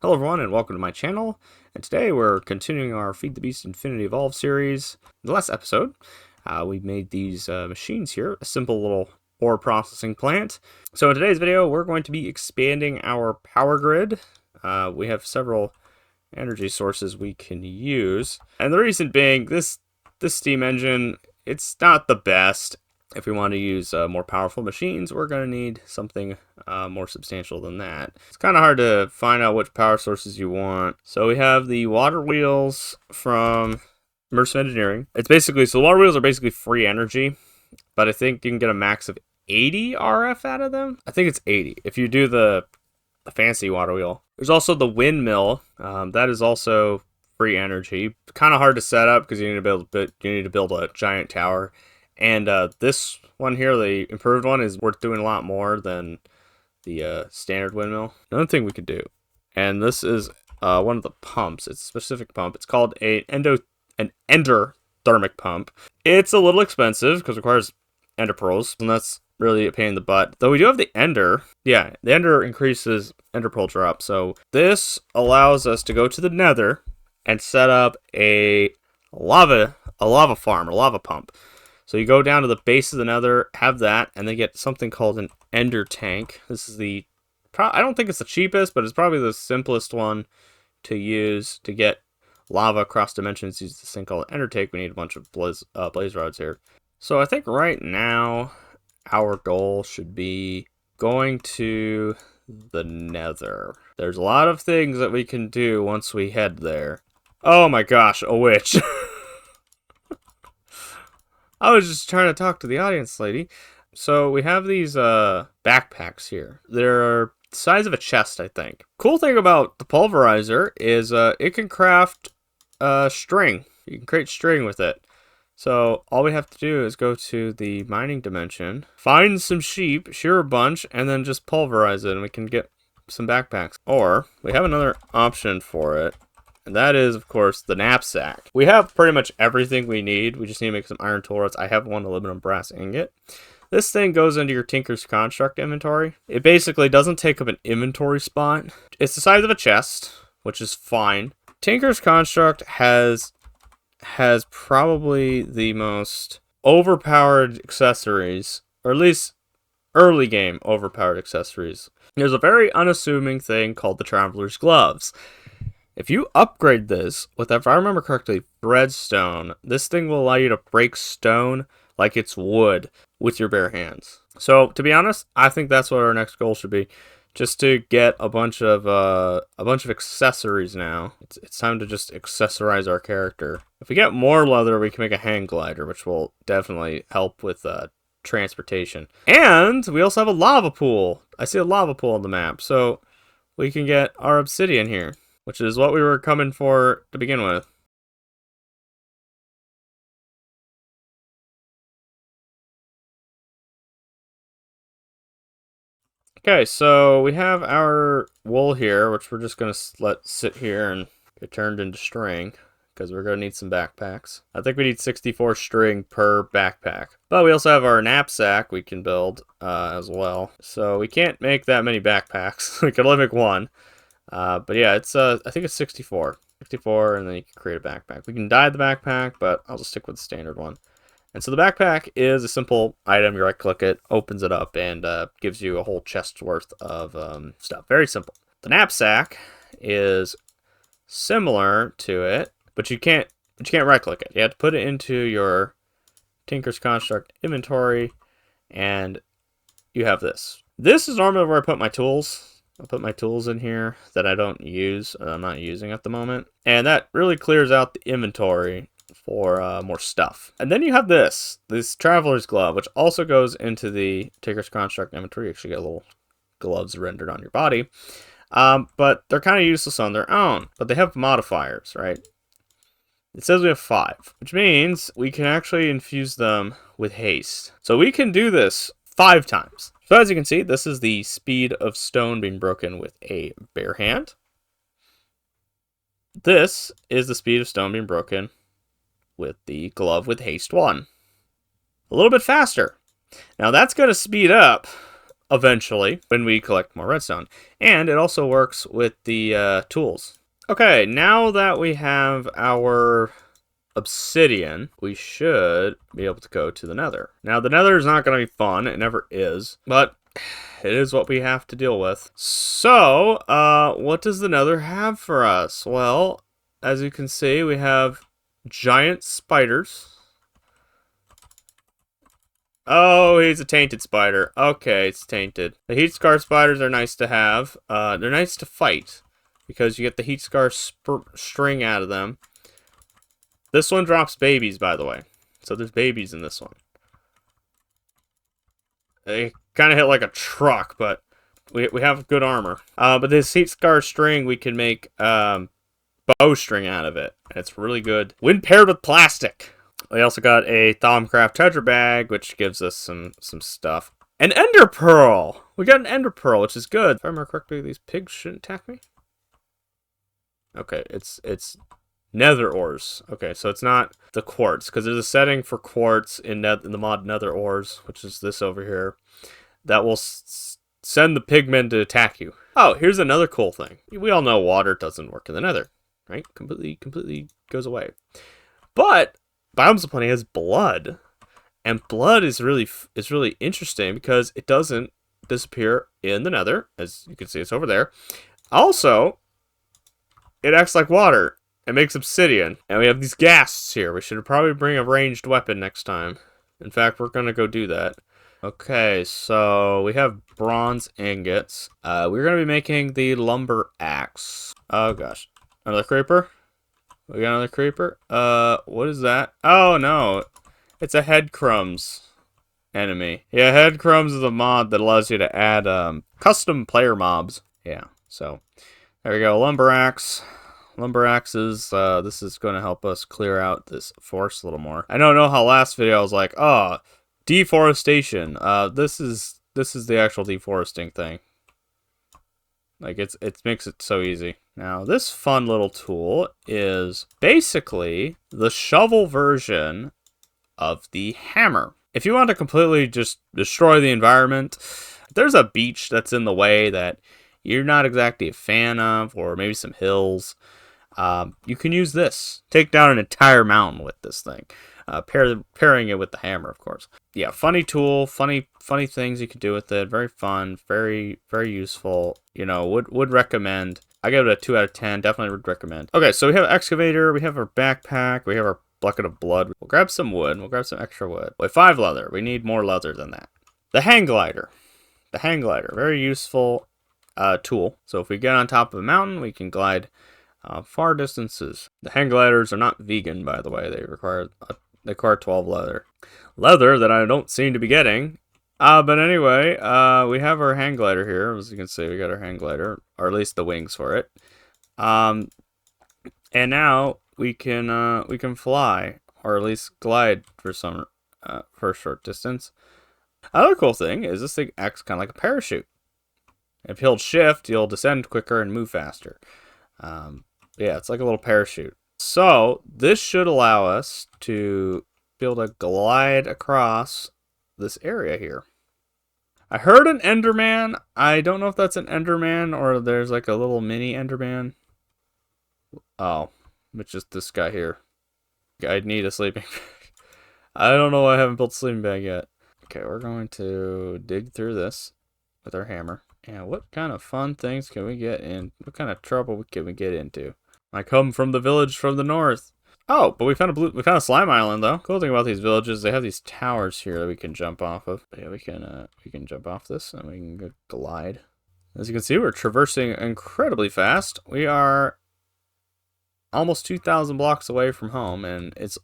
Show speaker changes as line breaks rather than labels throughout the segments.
Hello everyone and welcome to my channel, and today we're continuing our Feed the Beast Infinity Evolve series. In the last episode, we made these machines here, a simple little ore processing plant. So in today's video, we're going to be expanding our power grid. We have several energy sources we can use, and the reason being, this steam engine, it's not the best. If we want to use more powerful machines, we're going to need something more substantial than that. It's kind of hard to find out which power sources you want. So we have the water wheels from Immersive Engineering. So the water wheels are basically free energy, but I think you can get a max of 80 RF out of them. I think it's 80 if you do the fancy water wheel. There's also the windmill. That is also free energy. Kind of hard to set up because you need to build a giant tower. And this one here, the improved one, is worth doing a lot more than the standard windmill. Another thing we could do, and this is one of the pumps. It's a specific pump. It's called an endothermic pump. It's a little expensive because it requires ender pearls, and that's really a pain in the butt. Though we do have the ender. Yeah, the ender increases ender pearl drop. So this allows us to go to the Nether and set up a lava farm, a lava pump. So you go down to the base of the Nether, have that, and then get something called an ender tank. This is I don't think it's the cheapest, but it's probably the simplest one to use to get lava across dimensions. Use this thing called ender tank. We need a bunch of blaze rods here. So I think right now our goal should be going to the Nether. There's a lot of things that we can do once we head there. Oh my gosh, a witch. I was just trying to talk to the audience, lady. So we have these backpacks here. They're the size of a chest, I think. Cool thing about the pulverizer is it can craft string. You can create string with it. So all we have to do is go to the mining dimension, find some sheep, shear a bunch, and then just pulverize it, and we can get some backpacks. Or we have another option for it. And that is, of course, the knapsack. We have pretty much everything we need. We just need to make some iron tool rods. I have one aluminum brass ingot. This thing goes into your Tinker's Construct inventory. It basically doesn't take up an inventory spot. It's the size of a chest, which is fine. Tinker's Construct has probably the most overpowered accessories, or at least early game overpowered accessories. There's a very unassuming thing called the Traveler's Gloves. If you upgrade this with, if I remember correctly, threadstone, this thing will allow you to break stone like it's wood with your bare hands. So, to be honest, I think that's what our next goal should be. Just to get a bunch of accessories now. It's time to just accessorize our character. If we get more leather, we can make a hang glider, which will definitely help with transportation. And we also have a lava pool. I see a lava pool on the map, so we can get our obsidian here, which is what we were coming for to begin with. Okay, so we have our wool here, which we're just going to let sit here and get turned into string, because we're going to need some backpacks. I think we need 64 string per backpack. But we also have our knapsack we can build as well. So we can't make that many backpacks. We can only make one. But yeah, it's I think it's 64. 64, and then you can create a backpack. We can dye the backpack, but I'll just stick with the standard one. And so the backpack is a simple item. You right-click it, opens it up, and gives you a whole chest's worth of stuff. Very simple. The knapsack is similar to it, but you can't right-click it. You have to put it into your Tinker's Construct inventory, and you have this. This is normally where I put my tools. I'll put my tools in here that I don't use, I'm not using at the moment. And that really clears out the inventory for more stuff. And then you have this Traveler's Glove, which also goes into the Tinker's Construct inventory. You actually get little gloves rendered on your body. But they're kind of useless on their own. But they have modifiers, right? It says we have 5, which means we can actually infuse them with haste. So we can do this 5 times. So as you can see, this is the speed of stone being broken with a bare hand. This is the speed of stone being broken with the glove with haste 1. A little bit faster. Now that's going to speed up eventually when we collect more redstone. And it also works with the tools. Okay, now that we have our obsidian, we should be able to go to the nether. Now, the nether is not going to be fun. It never is. But it is what we have to deal with. So, what does the nether have for us? Well, as you can see, we have giant spiders. Oh, he's a tainted spider. Okay, it's tainted. The heat scar spiders are nice to have. They're nice to fight because you get the heat scar string out of them. This one drops babies, by the way. So there's babies in this one. They kind of hit like a truck, but we have good armor. But this heat scar string, we can make bowstring out of it. And it's really good when paired with plastic. We also got a Thaumcraft treasure bag, which gives us some stuff. An ender pearl! We got an ender pearl, which is good. If I remember correctly, these pigs shouldn't attack me. Okay, it's nether ores. Okay, so it's not the quartz, because there's a setting for quartz in the mod nether ores, which is this over here, that will send the pigmen to attack you. Oh, here's another cool thing. We all know water doesn't work in the nether, right? Completely goes away. But Biomes of Plenty has blood, and blood is really interesting because it doesn't disappear in the nether, as you can see it's over there. Also, it acts like water. It makes obsidian, and we have these ghasts here. We should probably bring a ranged weapon next time. In fact, we're gonna go do that. Okay, so we have bronze ingots. We're gonna be making the lumber axe. Oh gosh, another creeper. We got another creeper. What is that? Oh, no. It's a headcrumbs enemy. Yeah, headcrumbs is a mod that allows you to add custom player mobs. Yeah, so there we go. Lumber axe. Lumber axes. This is going to help us clear out this forest a little more. I don't know how last video I was like, oh, deforestation. This is the actual deforesting thing. Like, it makes it so easy. Now, this fun little tool is basically the shovel version of the hammer. If you want to completely just destroy the environment, there's a beach that's in the way that you're not exactly a fan of, or maybe some hills, you can use this. Take down an entire mountain with this thing. Pairing it with the hammer, of course. Yeah, funny tool, funny things you can do with it. Very fun, very useful. You know, would recommend. I give it a 2 out of 10. Definitely would recommend. Okay, so we have an excavator, we have our backpack, we have our bucket of blood. We'll grab some wood. We'll grab some extra wood. We have 5 leather. We need more leather than that. The hang glider. The hang glider, very useful tool. So if we get on top of a mountain, we can glide far distances. The hang gliders are not vegan, by the way. They require 12 leather. Leather that I don't seem to be getting. But anyway, we have our hang glider here. As you can see, we got our hang glider, or at least the wings for it. And now we can fly, or at least glide for for a short distance. Another cool thing is this thing acts kind of like a parachute. If you hold shift, you'll descend quicker and move faster. Yeah, it's like a little parachute. So this should allow us to be able to glide across this area here. I heard an Enderman. I don't know if that's an Enderman or there's like a little mini Enderman. Oh, it's just this guy here. I need a sleeping bag. I don't know why I haven't built a sleeping bag yet. Okay, we're going to dig through this with our hammer. And what kind of fun things can we get in? What kind of trouble can we get into? I come from the village from the north. Oh, but we found a slime island though. Cool thing about these villages, they have these towers here that we can jump off of. Yeah, we can jump off this and we can go glide. As you can see, we're traversing incredibly fast. We are almost 2,000 blocks away from home, and it's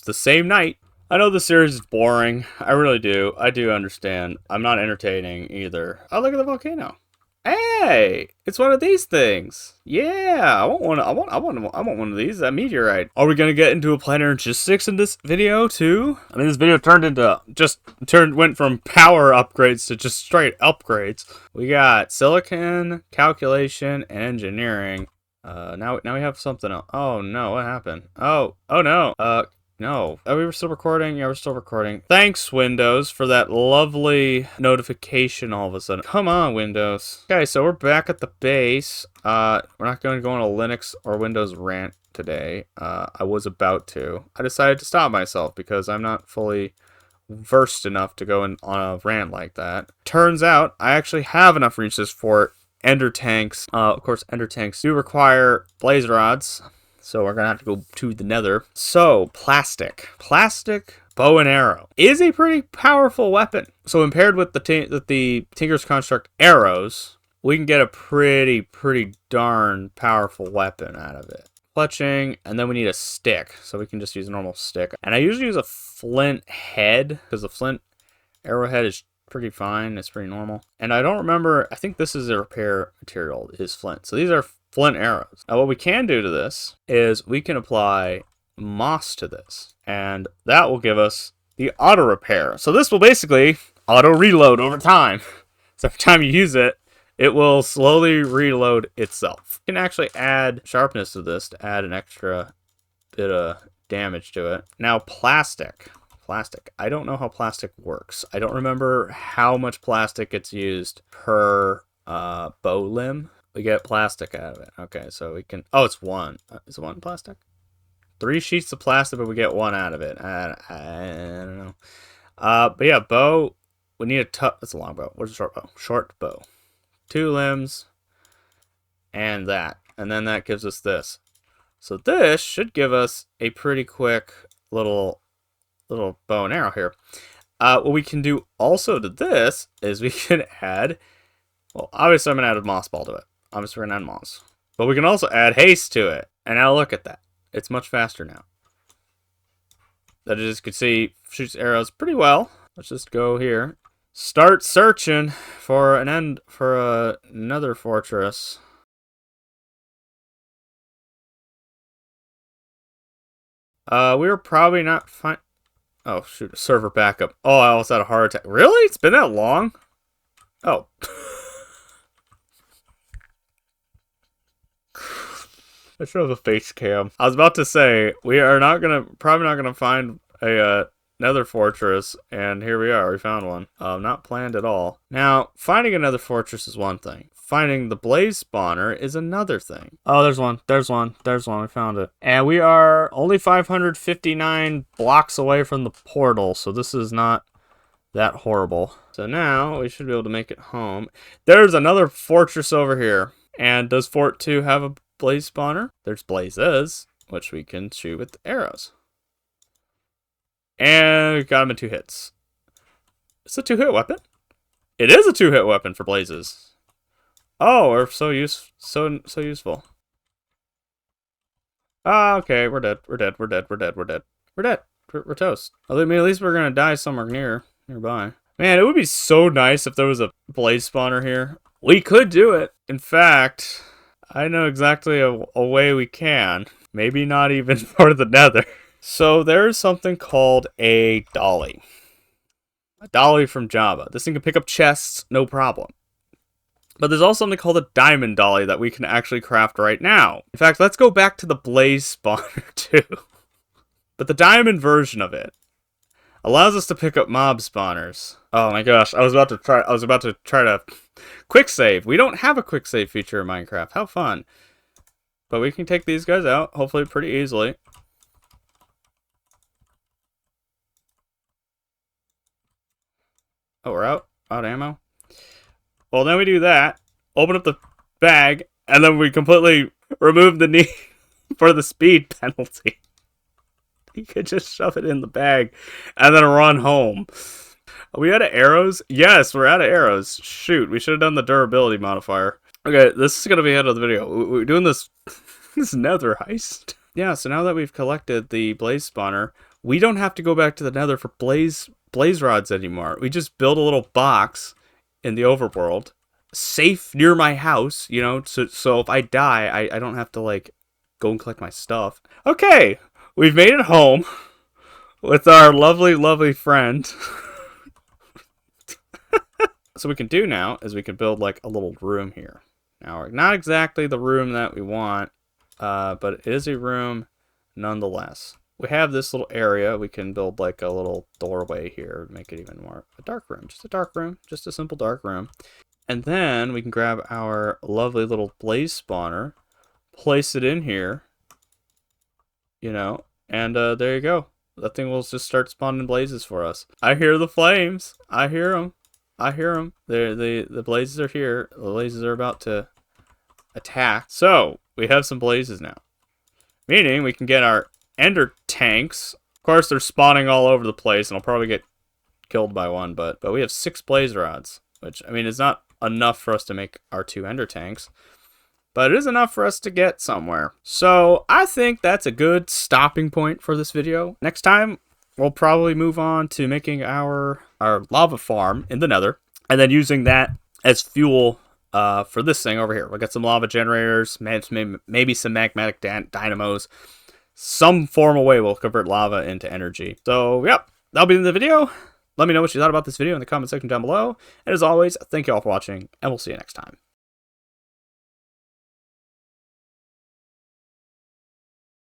the same night. I know this series is boring. I really do. I do understand. I'm not entertaining either. Oh, look at the volcano. Hey, it's one of these things. Yeah, I want one. I want one of these. A meteorite. Are we gonna get into a planaristics in this video too? I mean, this video went from power upgrades to just straight upgrades. We got silicon, calculation, and engineering. Now we have something else. Oh no, what happened? Oh no. No. Oh, we were still recording? Yeah, we're still recording. Thanks, Windows, for that lovely notification all of a sudden. Come on, Windows. Okay, so we're back at the base. We're not going to go on a Linux or Windows rant today. I was about to. I decided to stop myself because I'm not fully versed enough to go in on a rant like that. Turns out, I actually have enough resources for ender tanks. Of course, ender tanks do require blaze rods. So we're going to have to go to the nether. So, plastic. Plastic bow and arrow is a pretty powerful weapon. So compared with the Tinker's Construct arrows, we can get a pretty darn powerful weapon out of it. Clutching, and then we need a stick. So we can just use a normal stick. And I usually use a flint head, because the flint arrowhead is pretty fine. It's pretty normal. And I don't remember, I think this is a repair material, is flint. So these are flint arrows. Now what we can do to this is we can apply moss to this, and that will give us the auto repair. So this will basically auto reload over time. So every time you use it, it will slowly reload itself. You can actually add sharpness to this to add an extra bit of damage to it. Now plastic. I don't know how plastic works. I don't remember how much plastic gets used per bow limb. We get plastic out of it. Okay, so we can... Oh, it's one. Is it one plastic? 3 sheets of plastic, but we get 1 out of it. I don't know. But yeah, bow. We need a... That's a long bow. What's a short bow? Short bow. 2 limbs. And that. And then that gives us this. So this should give us a pretty quick little bow and arrow here. What we can do also to this is we can add... Well, obviously I'm going to add a moss ball to it. Obviously we're going to add moss. But we can also add haste to it. And now look at that. It's much faster now. That, as you can see, shoots arrows pretty well. Let's just go here. Start searching for another fortress. We were probably not fine. Oh, shoot, a server backup. Oh, I almost had a heart attack. Really? It's been that long? Oh. I should have a face cam. I was about to say, we are probably not gonna find a nether fortress, and here we are, we found one. Not planned at all. Now, finding another fortress is one thing. Finding the blaze spawner is another thing. Oh, there's one, we found it. And we are only 559 blocks away from the portal, so this is not that horrible. So now, we should be able to make it home. There's another fortress over here. And does Fort 2 have a blaze spawner? There's blazes, which we can shoot with arrows. And we got him in 2 hits. It's a 2-hit weapon. It is a 2-hit weapon for blazes. Oh, we're so useful. Ah, okay, we're dead. We're toast. I mean, at least we're gonna die somewhere nearby. Man, it would be so nice if there was a blaze spawner here. We could do it. In fact, I know exactly a way we can. Maybe not even part of the nether. So there's something called a dolly. A dolly from Java. This thing can pick up chests, no problem. But there's also something called a diamond dolly that we can actually craft right now. In fact, let's go back to the blaze spawner too. But the diamond version of it allows us to pick up mob spawners. Oh my gosh, I was about to try to quick save. We don't have a quick save feature in Minecraft. How fun. But we can take these guys out, hopefully pretty easily. Oh, we're out of ammo. Well, then we do that, open up the bag, and then we completely remove the need for the speed penalty. You could just shove it in the bag and then run home. Are we out of arrows? Yes, we're out of arrows. Shoot, we should have done the durability modifier. Okay, this is going to be the end of the video. We're doing this nether heist. Yeah, so now that we've collected the blaze spawner, we don't have to go back to the nether for blaze rods anymore. We just build a little box in the overworld, safe near my house, you know, so if I die, I don't have to, like, go and collect my stuff. Okay, we've made it home with our lovely friend. So what we can do now is we can build, like, a little room here. Now, not exactly the room that we want, but it is a room nonetheless. we have this little area. We can build like a little doorway here, make it even more a dark room. Just a dark room, just a simple dark room. And then we can grab our lovely little blaze spawner, place it in here, you know, and there you go. That thing will just start spawning blazes for us. I hear the flames. I hear them. I hear them. The blazes are here. The blazes are about to attack. So we have some blazes now, meaning we can get our ender tanks. Of course, they're spawning all over the place, and I'll probably get killed by one. But we have 6 blaze rods, which I mean is not enough for us to make our 2 ender tanks, but it is enough for us to get somewhere. So I think that's a good stopping point for this video. Next time, we'll probably move on to making our lava farm in the Nether, and then using that as fuel for this thing over here. We'll get some lava generators, maybe some magmatic dynamos. Some formal way we'll convert lava into energy. So, yep, that'll be in the video. Let me know what you thought about this video in the comment section down below. And as always, thank you all for watching, and we'll see you next time.